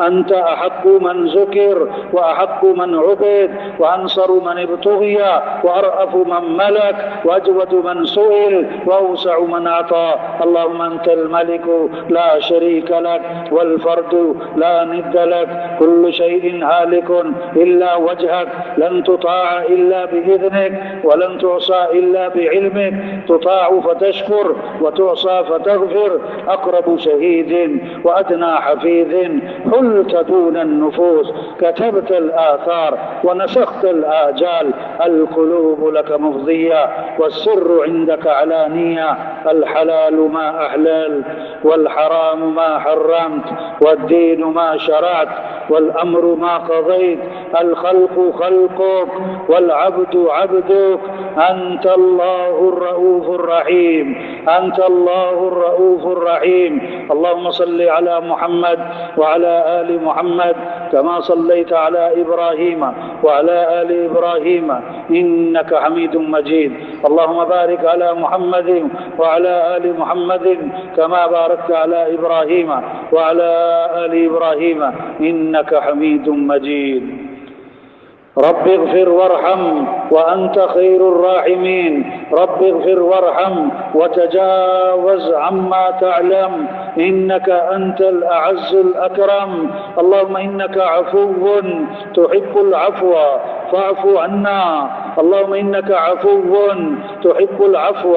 أنت أحق من ذكر وأحق من عبد وأنصر من ابتغي وأرأف من ملك وأجود من سئل وأوسع من أعطى. اللهم أنت الملك لا شريك لك والفرد لا ند لك كل شيء هالك إلا وجهك لن تطاع إلا بإذنك ولن تعصى إلا بعلمك تطاع فتشكر وتعصى فتغفر أقرب شهيد وأدنى حفيظ حلت دون النفوس كتبت الآثار ونسخت الآجال القلوب لك مفضية والسر عندك علانية الحلال ما أحلال والحرام ما حرمت والدين ما شرعت والأمر ما قضيت الخلق خلقك والعبد عبدك أنت الله الرؤوف الرحيم أنت الله الرؤوف الرحيم. اللهم صل على محمد وعلى آل محمد كما صليت على إبراهيم وعلى آل إبراهيم إنك حميد مجيد. اللهم بارك على محمد وعلى آل محمد كما باركت على إبراهيم وعلى آل إبراهيم إنك حميد مجيد. رب اغفر وارحم وأنت خير الراحمين. رب اغفر وارحم وتجاوز عما تعلم إنك أنت الأعز الأكرم. اللهم إنك عفو تحب العفو فاعف عنا. اللهم إنك عفو تحب العفو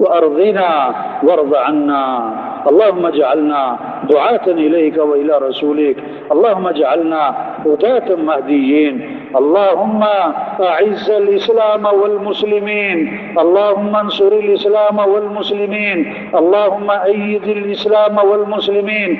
وأرضنا وارض عنا اللهم اجعلنا دعاة إليك وإلى رسولك اللهم اجعلنا هداة مهديين اللهم أعز الإسلام والمسلمين اللهم انصر الإسلام والمسلمين اللهم أيد الإسلام والمسلمين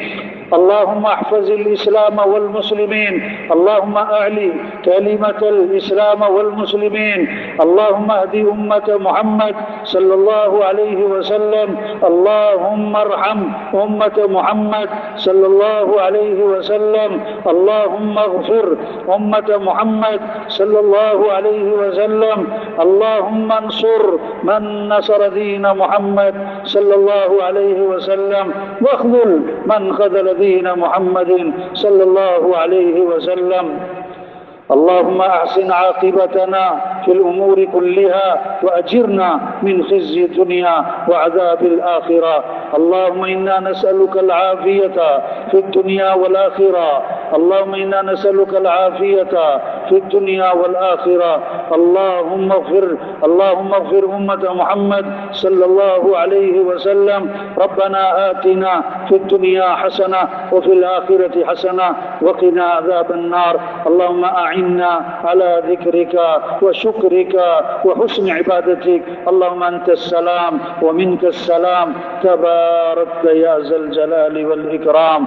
اللهم احفظ الإسلام والمسلمين اللهم أعلي كلمة الإسلام والمسلمين اللهم اهد أمة محمد صلى الله عليه وسلم اللهم ارحم أمة محمد صلى الله عليه وسلم اللهم اغفر أمة محمد صلى الله عليه وسلم اللهم انصر من نصر دين محمد صلى الله عليه وسلم واخذل من خذل دين محمد صلى الله عليه وسلم اللهم أحسن عاقبتنا في الأمور كلها وأجرنا من خزي الدنيا وعذاب الآخرة اللهم إنا نسألك العافية في الدنيا والآخرة اللهم إنا نسألك العافية في الدنيا والآخرة اللهم اغفر أمة محمد صلى الله عليه وسلم ربنا آتنا في الدنيا حسنة وفي الآخرة حسنة وقنا عذاب النار اللهم أعنا على ذكرك وشكرك وحسن عبادتك اللهم أنت السلام ومنك السلام تبارك يا ذا الجلال والإكرام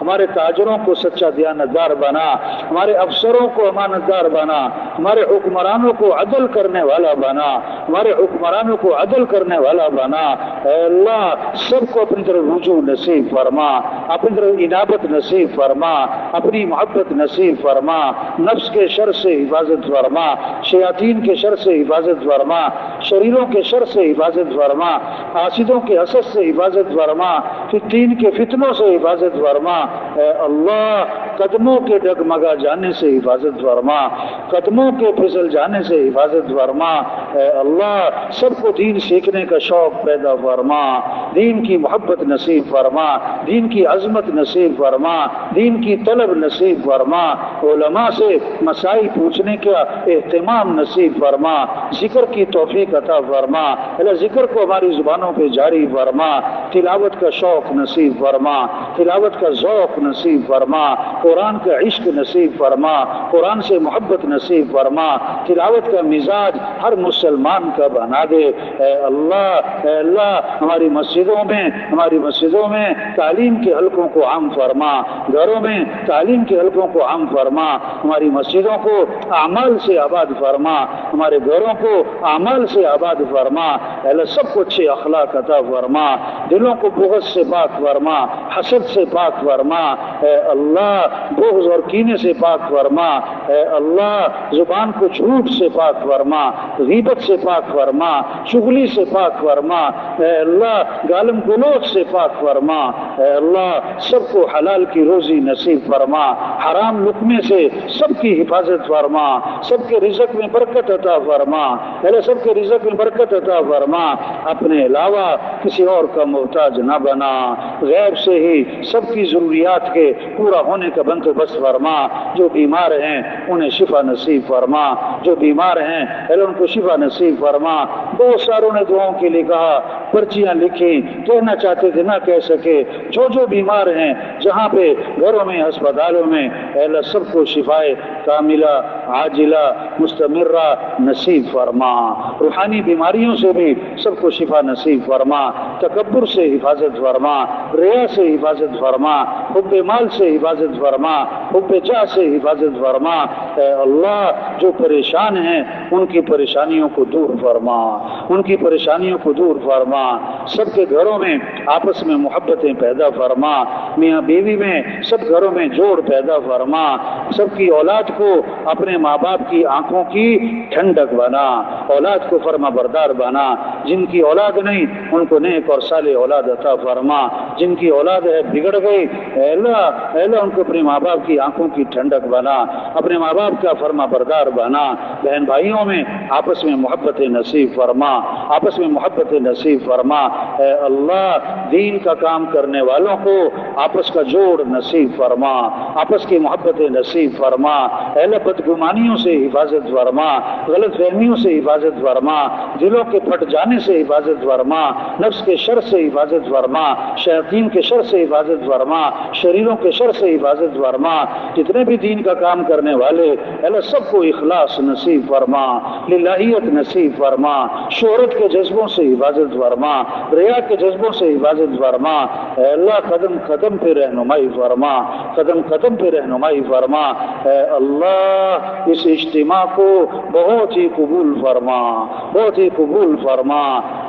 ہمارے تاجروں کو سچا دیانتدار بنا، ہمارے افسروں کو امانتدار بنا، ہمارے حکمرانوں کو عدل کرنے والا بنا، ہمارے حکمرانوں کو عدل کرنے والا بنا۔ اے اللہ سب کو اپنی طرف رجوع نصیب فرما، اپنی طرف انابت نصیب فرما، اپنی محبت نصیب فرما، نفس کے شر سے حفاظت فرما، شیاطین کے شر سے حفاظت فرما، شریروں کے شر سے حفاظت فرما، حاسدوں کے حسد سے حفاظت فرما، فتین کے فتنوں سے حفاظت فرما۔ اے اللہ قدموں کے ڈگمگا جانے سے حفاظت فرما، قدموں کے پھسل جانے سے حفاظت فرما۔ اے اللہ سب کو دین سیکھنے کا شوق پیدا فرما، دین کی محبت نصیب فرما، دین کی عظمت نصیب فرما، دین کی طلب نصیب فرما، علماء سے مسائل پوچھنے کا اہتمام نصیب فرما، ذکر کی توفیق عطا فرما۔ اللہ ذکر کو ہماری زبانوں پہ جاری فرما، تلاوت کا شوق نصیب فرما، تلاوت کا ذوق نصیب فرما، قرآن کا عشق نصیب فرما، قرآن سے محبت نصیب فرما، تلاوت کا مزاج ہر مسلمان کا بنا دے۔ اے اللہ اے اللہ ہماری مسجدوں میں تعلیم کے حلقوں کو عام فرما، گھروں میں تعلیم کے حلقوں کو عام فرما، ہماری مسجدوں کو اعمال سے آباد فرما، ہمارے گھروں کو اعمال سے آباد فرما۔ اے اللہ سب کو اچھے اخلاق عطا فرما، دلوں کو بغض سے پاک فرما، حسد سے پاک فرما۔ اے اللہ بغض اور کینے سے پاک فرما۔ اے اللہ زبان کو جھوٹ سے پاک فرما، غیبت سے پاک فرما، چغلی سے پاک فرما۔ اے اللہ گالم گلوچ سے پاک فرما۔ اے اللہ سب کو حلال کی روزی نصیب فرما، حرام لقمے سے سب کی حفاظت فرما، سب کے رزق میں برکت عطا فرما۔ اے اللہ سب کے رزق میں برکت عطا فرما، اپنے علاوہ کسی اور کا محتاج نہ بنا، غیب سے ہی سب کی ضروریات کے پورا ہونے کا بندوبست فرما۔ جو بیمار ہیں انہیں شفا نصیب فرما، جو بیمار ہیں اے اللہ ان کو شفا نصیب فرما۔ بہت ساروں نے دعاؤں کے لیے کہا، پرچیاں لکھی، کہنا چاہتے تھے نہ کہہ سکے۔ جو بیمار ہیں جہاں پہ گھروں میں ہسپتالوں میں اے اللہ سب کو شفائے کاملہ عاجلہ مستمرہ نصیب فرما۔ روحانی بیماریوں سے بھی سب کو شفا نصیب فرما، تکبر سے حفاظت فرما، ریا سے حفاظت فرما، حب مال سے حفاظت فرما، حب جاہ سے حفاظت فرما۔ اے اللہ جو پریشان ہیں ان کی پریشانیوں کو دور فرما، ان کی پریشانیوں کو دور فرما۔ سب کے گھروں میں آپس میں محبتیں پیدا فرما، میاں بیوی میں سب گھروں میں جوڑ پیدا فرما، سب کی اولاد کو اپنے ماں باپ کی آنکھوں کی ٹھنڈک بنا، اولاد کو فرما بردار بنا۔ جن کی اولاد نہیں ان کو نیک اور صالح اولاد عطا فرما، جن کی اولاد ہے بگڑ گئی اے اللہ ان کو اپنے ماں باپ کی آنکھوں کی ٹھنڈک بنا، اپنے ماں باپ کا فرما بردار بنا۔ بہن بھائیوں میں آپس میں محبت نصیب فرما، آپس میں محبت نصیب فرما۔ اے اللہ دین کا کام کرنے والوں کو آپس کا جوڑ نصیب فرما، آپس کی محبت نصیب فرما۔ اے اللہ بدگمانیوں سے حفاظت فرما، غلط فہمیوں سے حفاظت فرما، دلوں کے پھٹ جانے سے حفاظت فرما، نفس کے شر سے حفاظت فرما، شیاطین کے شر سے حفاظت فرما، شریروں کے شر سے حفاظت فرما۔ جتنے بھی دین کا کام کرنے والے اے اللہ سب کو اخلاص نصیب فرما، للہیت نصیب فرما، شہرت کے جذبوں سے حفاظت فرما، ریا کے جذبوں سے حفاظت فرما۔ اے اللہ قدم قدم پہ رہنمائی فرما، قدم قدم پہ رہنمائی فرما۔ اے اللہ اس اجتماع کو بہت ہی قبول فرما، بہت ہی قبول فرما،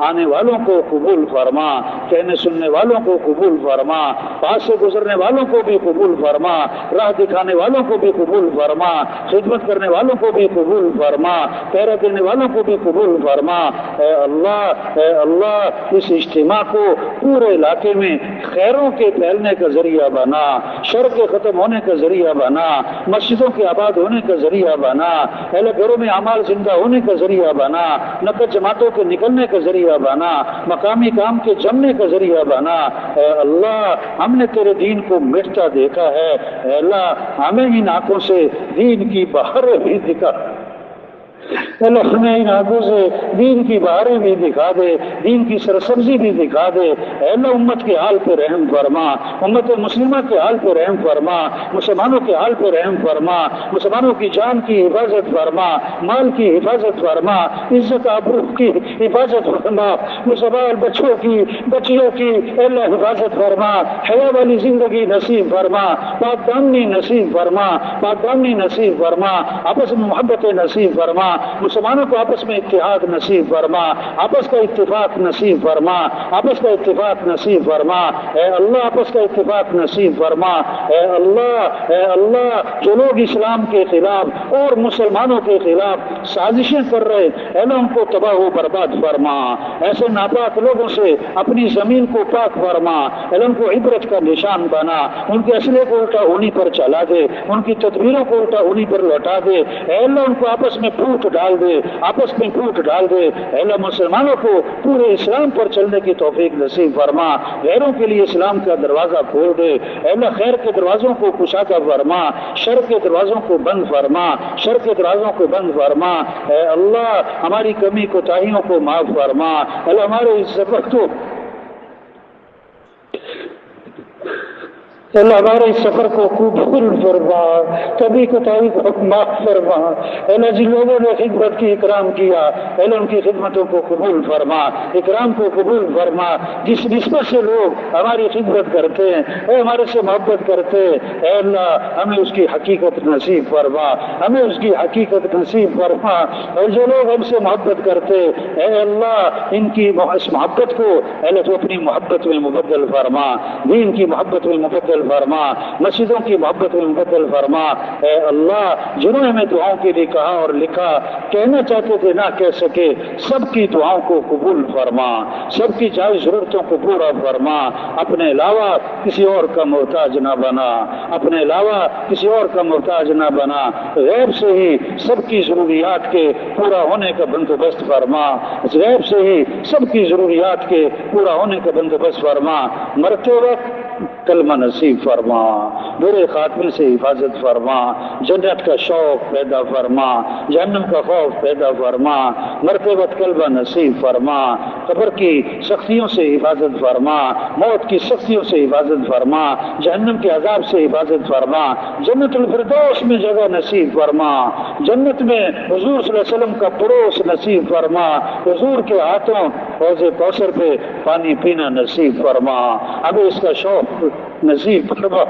آنے والوں کو قبول فرما، کہنے سننے والوں کو قبول فرما، پاس سے گزرنے والوں کو بھی قبول فرما، راہ دکھانے والوں کو بھی قبول فرما، خدمت کرنے والوں کو بھی قبول فرما، پہرا دینے والوں کو بھی قبول فرما۔ اے اللہ اس اجتماع کو پورے علاقے میں خیروں کے پھیلنے کا ذریعہ بنا، شر کے ختم ہونے کا ذریعہ بنا، مسجدوں کے آباد ہونے کا ذریعہ بنا، اہل گھروں میں اعمال زندہ ہونے کا ذریعہ بنا، نقد جماعتوں کے نکلنے کا ذریعہ بنا، مقامی کام کے جمنے کا ذریعہ بنا۔ اے اللہ ہم نے تیرے دین کو مٹتا دیکھا ہے، اے اللہ ہمیں ان آنکھوں سے دین کی بہاریں بھی دکھا، اللہ ہمیں ان آنکھوں سے دین کی بہاریں بھی دکھا دے، دین کی سرسبزی بھی دکھا دے۔ اے اللہ امت کے حال پہ رحم فرما، امت مسلمہ کے حال پہ رحم فرما، مسلمانوں کے حال پہ رحم فرما، مسلمانوں کی جان کی حفاظت فرما، مال کی حفاظت فرما، عزت آبرو کی حفاظت فرما، مسلمان بچوں کی بچیوں کی اے اللہ حفاظت فرما، حیا والی زندگی نصیب فرما، پاک دامنی نصیب فرما، پاک دامنی نصیب فرما، آپس میں محبت نصیب فرما، مسلمانوں کو آپس میں اتحاد نصیب فرما، آپس کا اتفاق نصیب فرما، آپس کا اتفاق نصیب فرما، اے اللہ آپس کا اتفاق نصیب فرما، اے اللہ جو لوگ اسلام کے خلاف اور مسلمانوں کے خلاف سازشیں کر رہے اے اللہ ان کو تباہ و برباد فرما، ایسے ناپاک لوگوں سے اپنی زمین کو پاک فرما، اے اللہ ان کو عبرت کا نشان بنا، ان کے اسلحے کو الٹا ہونی پر چلا دے، ان کی تدبیروں کو الٹا ہونی پر لوٹا دے، اے اللہ ان کو آپس میں پھوٹ ڈال دے، آپس میں پھوٹ ڈال دے، اے اللہ مسلمانوں کو پورے اسلام پر چلنے کی توفیق نصیب فرما، غیروں کے لیے اسلام کا دروازہ کھول دے، اے اللہ خیر کے دروازوں کو کشادہ فرما، شر کے دروازوں کو بند فرما، شر کے دروازوں کو بند فرما، اے اللہ ہماری کمی کوتاہیوں کو معاف فرما، اے اللہ ہمارے اس سفر کو اللہ ہمارے اس سفر کو قبول فرما، کبھی کوتاہی کو معاف فرما، اللہ جن لوگوں نے خدمت کی اکرام کیا اللہ ان کی خدمتوں کو قبول فرما، اکرام کو قبول فرما، جس نسبت سے لوگ ہماری خدمت کرتے ہیں اے ہمارے سے محبت کرتے اے اللہ ہمیں اس کی حقیقت نصیب فرما، ہمیں اس کی حقیقت نصیب فرما، اور جو لوگ ہم سے محبت کرتے اے اللہ ان کی اس محبت کو اے اللہ تو اپنی محبت میں مبدل فرما، دین کی محبت میں مبدل فرما، مسجدوں کی محبت میں مبدل فرما، اے اللہ جنہوں نے ہمیں دعاؤں کے لیے کہا اور لکھا، کہنا چاہتے تھے نہ کہہ سکے، سب کی دعاؤں کو قبول فرما، سب کی جائز ضرورتوں کو پورا فرما، اپنے علاوہ کسی اور کا محتاج نہ بنا، اپنے علاوہ کسی اور کا محتاج نہ بنا، غیب سے ہی سب کی ضروریات کے پورا ہونے کا بندوبست فرما، غیب سے ہی سب کی ضروریات کے پورا ہونے کا بندوبست فرما، مرتے وقت کلمہ نصیب فرما، برے خاتمے سے حفاظت فرما، جنت کا شوق پیدا فرما، جہنم کا خوف پیدا فرما، مرتے وقت کلمہ نصیب فرما، قبر کی سختیوں سے حفاظت فرما، موت کی سختیوں سے حفاظت فرما، جہنم کے عذاب سے حفاظت فرما، جنت الفردوس میں جگہ نصیب فرما، جنت میں حضور صلی اللہ علیہ وسلم کا پڑوس نصیب فرما، حضور کے ہاتھوں حوض کوثر پہ پانی پینا نصیب فرما، ابھی اس کا شوق نصیب فرما،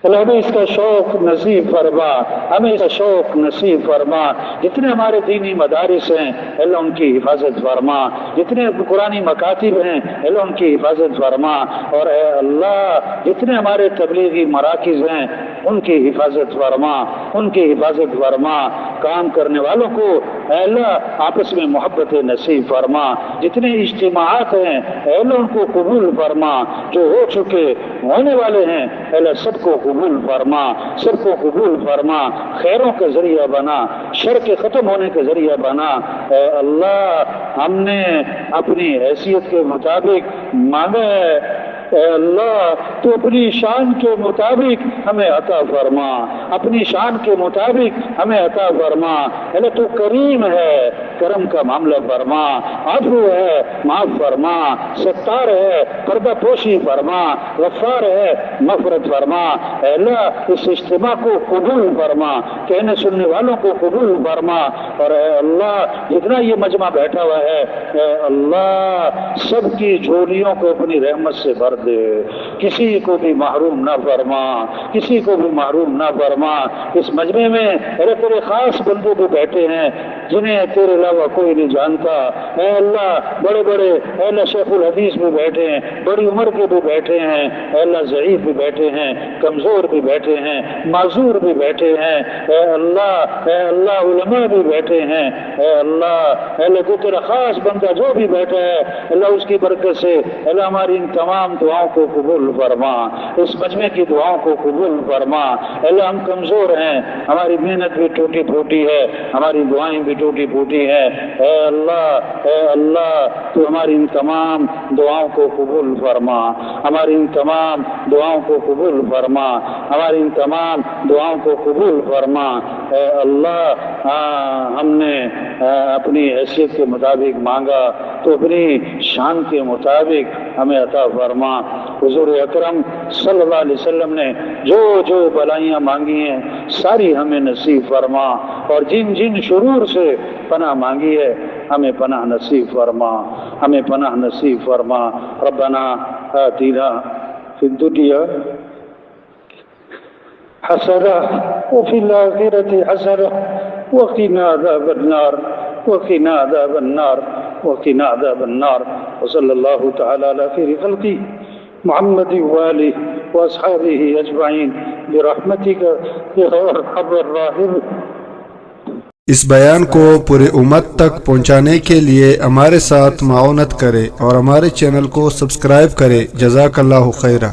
اللہ ہمیں اس کا شوق نصیب فرما، ہمیں اس کا شوق نصیب فرما، جتنے ہمارے دینی مدارس ہیں اللہ ان کی حفاظت فرما، جتنے قرآنی مکاتب ہیں اللہ ان کی حفاظت فرما، اور اے اللہ جتنے ہمارے تبلیغی مراکز ہیں ان کی حفاظت فرما، ان کی حفاظت فرما، کام کرنے والوں کو اے اللہ آپس میں محبت نصیب فرما، جتنے اجتماعات ہیں اے اللہ ان کو قبول فرما، جو ہو چکے ہونے والے ہیں اے اللہ سب کو قبول فرما، سب کو قبول فرما، خیروں کا ذریعہ بنا، شر کے ختم ہونے کا ذریعہ بنا، اے اللہ ہم نے اپنی حیثیت کے مطابق مانگا ہے، اے اللہ تو اپنی شان کے مطابق ہمیں عطا فرما، اپنی شان کے مطابق ہمیں عطا فرما، اللہ تو کریم ہے، کرم کا معاملہ فرما، عفو ہے معاف فرما، ستار ہے پردہ پوشی فرما، غفار ہے مغفرت فرما، اے اللہ اس اجتماع کو قبول فرما، کہنے سننے والوں کو قبول فرما، اور اے اللہ جتنا یہ مجمع بیٹھا ہوا ہے اے اللہ سب کی جھولیوں کو اپنی رحمت سے بھر دے، کسی کو بھی محروم نہ فرما، کسی کو بھی محروم نہ فرما، اس مجمع میں اے تیرے خاص بندے بھی بیٹھے ہیں جنہیں تیرے علاوہ کوئی نہیں جانتا، اے اللہ بڑے بڑے اے اللہ شیخ الحدیث بھی بیٹھے ہیں، بڑی عمر کے بھی بیٹھے ہیں، اے اللہ ضعیف بھی بیٹھے ہیں، کمزور بھی بیٹھے ہیں، معذور بھی بیٹھے ہیں، اے اللہ علماء بھی بیٹھے ہیں، اے اللہ تو تیرا خاص بندہ جو بھی بیٹھا ہے اللہ اس کی برکت سے اللہ ہماری ان تمام دعاؤں کو قبول فرما، اس مجمع کی دعاؤں کو قبول فرما، اللہ ہم کمزور ہیں، ہماری محنت بھی ٹوٹی پھوٹی ہے، ہماری دعائیں بھی ٹوٹی پھوٹی ہیں۔ اے اللہ تو ہماری ان تمام دعاؤں کو قبول فرما، ہماری ان تمام دعاؤں کو قبول فرما، ہماری ان تمام دعاؤں کو قبول فرما۔ اے اللہ ہم نے اپنی حیثیت کے مطابق مانگا تو اپنی شان کے مطابق ہمیں عطا فرما۔ حضور اکرم صلی اللہ علیہ وسلم نے جو جو بلائیاں مانگی ہیں ساری ہمیں نصیب فرما، اور جن جن شرور سے پناہ مانگی ہے ہمیں پناہ نصیب فرما، ہمیں پناہ نصیب فرما۔ ربنا آتنا فی الدنیا حسنہ وفی الآخرۃ حسنہ وقنا عذاب النار وقنا عذاب النار وقنا عذاب النار۔ وصلی اللہ تعالی علی خیر خلقہ محمد وآلہ واصحابہ اجمعین برحمتک یا ارحم الراحمین۔ اس بیان کو پورے امت تک پہنچانے کے لیے ہمارے ساتھ معاونت کرے اور ہمارے چینل کو سبسکرائب کرے۔ جزاک اللہ خیرہ۔